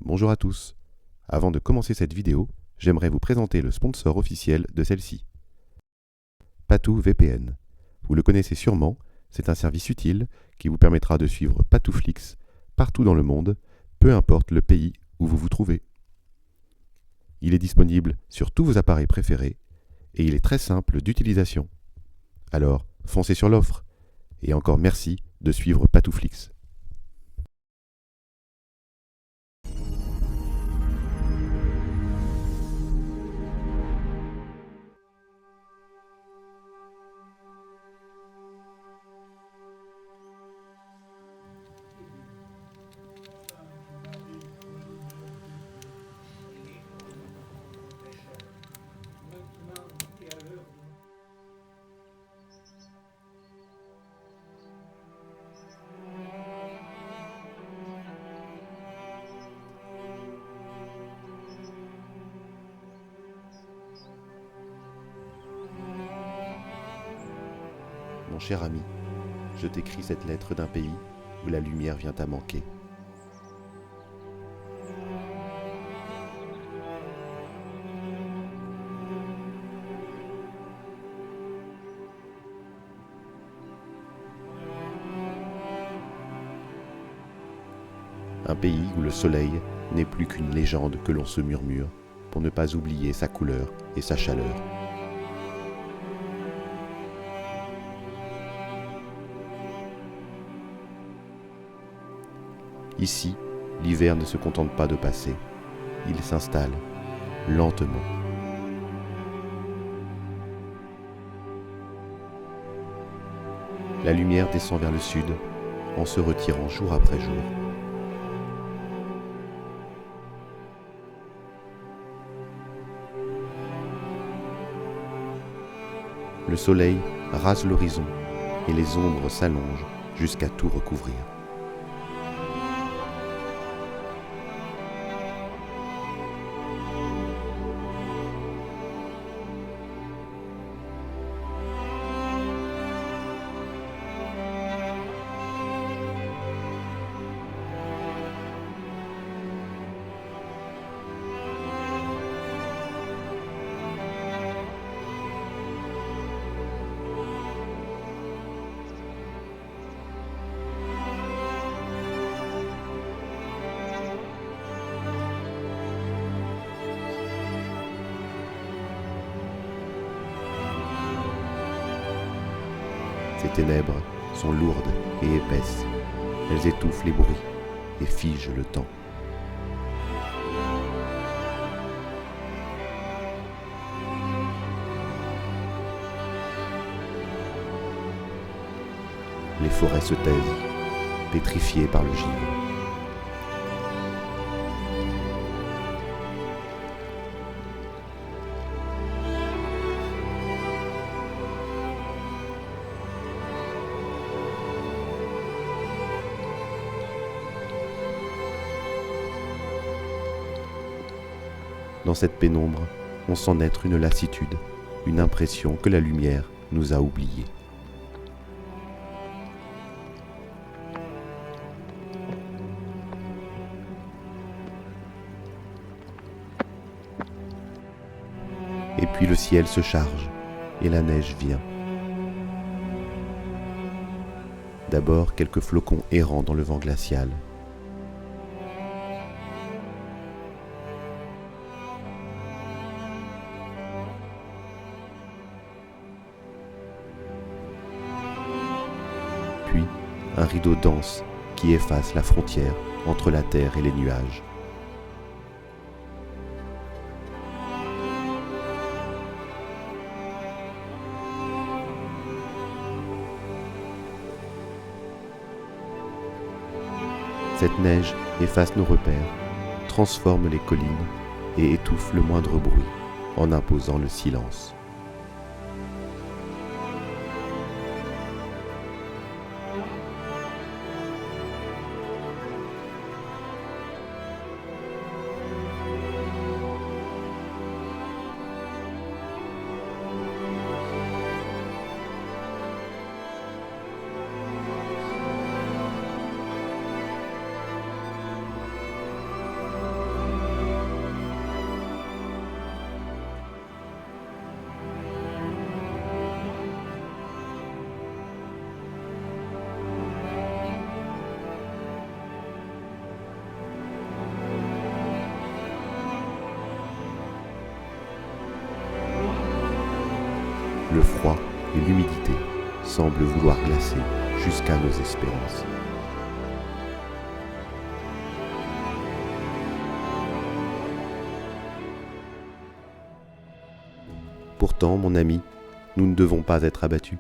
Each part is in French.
Bonjour à tous. Avant de commencer cette vidéo, j'aimerais vous présenter le sponsor officiel de celle-ci. Patou VPN. Vous le connaissez sûrement, c'est un service utile qui vous permettra de suivre Patouflix partout dans le monde, peu importe le pays où vous vous trouvez. Il est disponible sur tous vos appareils préférés et il est très simple d'utilisation. Alors, foncez sur l'offre et encore merci de suivre Patouflix. Mon cher ami, je t'écris cette lettre d'un pays où la lumière vient à manquer. Un pays où le soleil n'est plus qu'une légende que l'on se murmure pour ne pas oublier sa couleur et sa chaleur. Ici, l'hiver ne se contente pas de passer, il s'installe, lentement. La lumière descend vers le sud, en se retirant jour après jour. Le soleil rase l'horizon et les ombres s'allongent jusqu'à tout recouvrir. Ces ténèbres sont lourdes et épaisses. Elles étouffent les bruits et figent le temps. Les forêts se taisent, pétrifiées par le givre. Dans cette pénombre, on sent naître une lassitude, une impression que la lumière nous a oubliés. Et puis le ciel se charge et la neige vient. D'abord quelques flocons errants dans le vent glacial. Puis un rideau dense qui efface la frontière entre la terre et les nuages. Cette neige efface nos repères, transforme les collines et étouffe le moindre bruit en imposant le silence. l'humidité semble vouloir glacer jusqu'à nos espérances. Pourtant, mon ami, nous ne devons pas être abattus,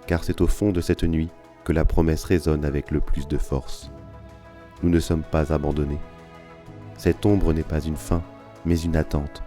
car c'est au fond de cette nuit que la promesse résonne avec le plus de force. Nous ne sommes pas abandonnés. Cette ombre n'est pas une fin, mais une attente.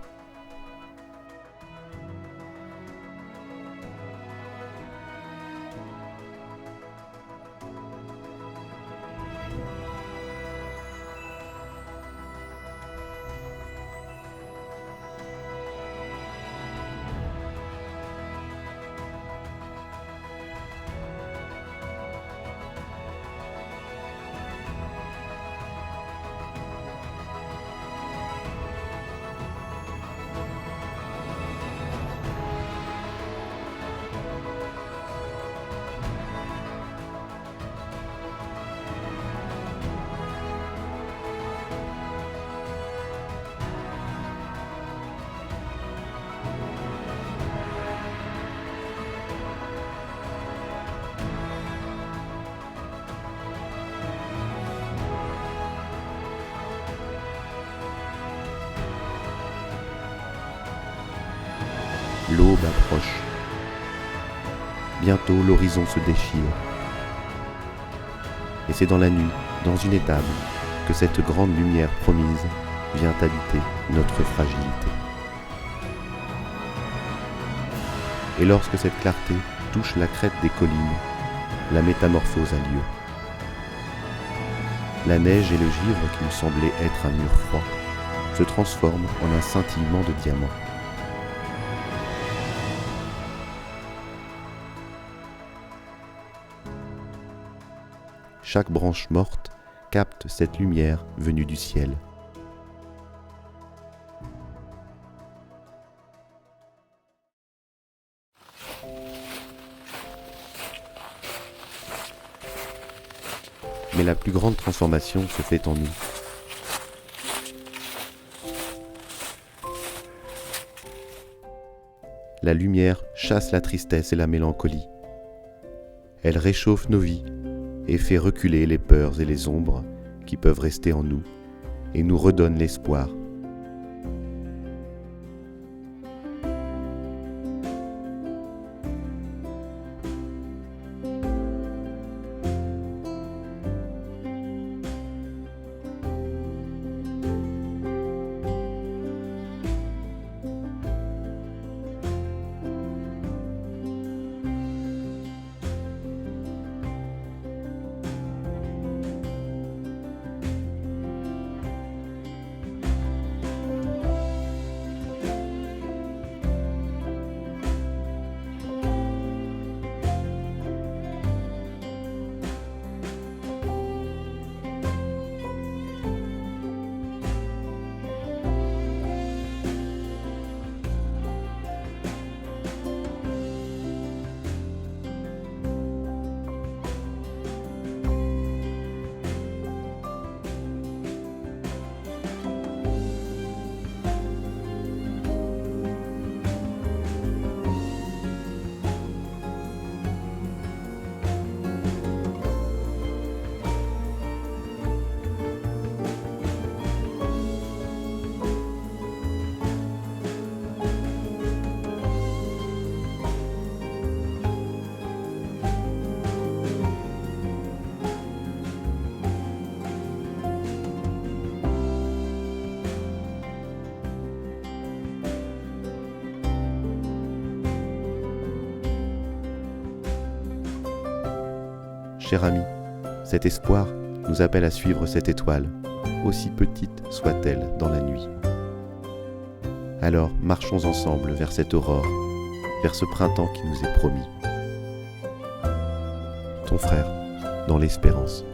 L'aube approche. Bientôt l'horizon se déchire. Et c'est dans la nuit, dans une étable, que cette grande lumière promise vient habiter notre fragilité. Et lorsque cette clarté touche la crête des collines, la métamorphose a lieu. La neige et le givre qui nous semblaient être un mur froid se transforment en un scintillement de diamants. Chaque branche morte capte cette lumière venue du ciel. Mais la plus grande transformation se fait en nous. La lumière chasse la tristesse et la mélancolie. Elle réchauffe nos vies et fait reculer les peurs et les ombres qui peuvent rester en nous et nous redonne l'espoir. Cher ami, cet espoir nous appelle à suivre cette étoile, aussi petite soit-elle dans la nuit. Alors marchons ensemble vers cette aurore, vers ce printemps qui nous est promis. Ton frère, dans l'espérance.